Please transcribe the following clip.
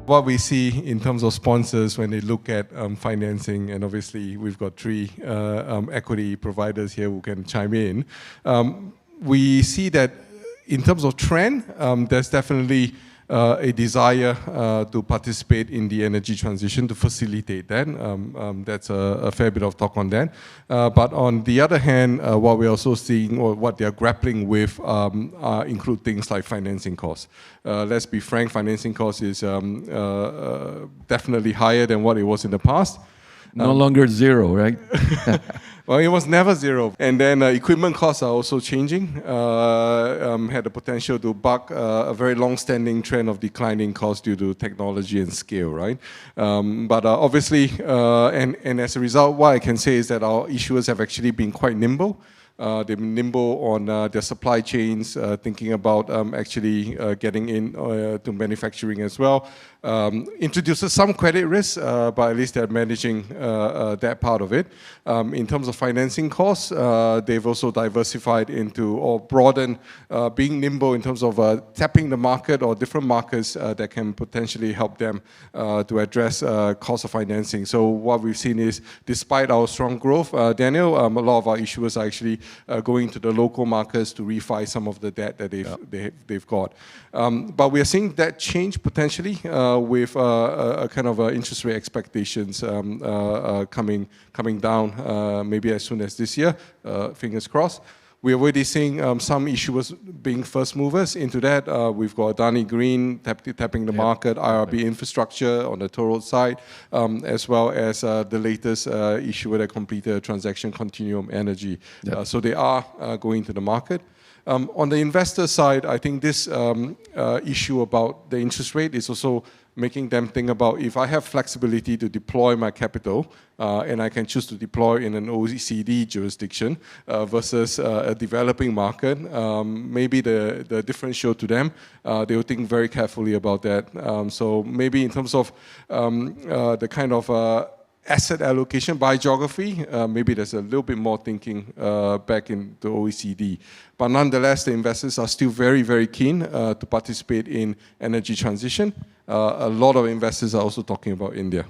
What we see in terms of sponsors when they look at financing, and obviously we've got three equity providers here who can chime in, we see that in terms of trend, there's definitely a desire to participate in the energy transition, to facilitate that. That's a fair bit of talk on that. But on the other hand, what we're also seeing, or what they're grappling with, include things like financing costs. Let's be frank, financing costs is definitely higher than what it was in the past. No longer zero, right? Well, it was never zero. And then equipment costs are also changing. Had the potential to buck a very long-standing trend of declining costs due to technology and scale, right? But obviously, and as a result, what I can say is that our issuers have actually been quite nimble. They've been nimble on their supply chains, thinking about actually getting in to manufacturing as well. Introduces some credit risk, but at least they're managing that part of it. In terms of financing costs, they've also diversified into, or broadened, being nimble in terms of tapping the market or different markets that can potentially help them to address cost of financing. So what we've seen is, despite our strong growth, Daniel, a lot of our issuers are actually going to the local markets to refi some of the debt that they've got. But we are seeing that change potentially with a kind of interest rate expectations coming down maybe as soon as this year, fingers crossed. We're already seeing some issuers being first movers into that. We've got Adani Green tapping the market, IRB Infrastructure on the toll road side, as well as the latest issuer that completed a transaction, Continuum Energy. So they are going to the market. On the investor side, I think this issue about the interest rate is also making them think about, if I have flexibility to deploy my capital, and I can choose to deploy in an OECD jurisdiction versus a developing market, maybe the differential to them, they will think very carefully about that. So maybe in terms of the kind of asset allocation by geography, maybe there's a little bit more thinking back in the OECD. But nonetheless, the investors are still very, very keen to participate in energy transition. A lot of investors are also talking about India.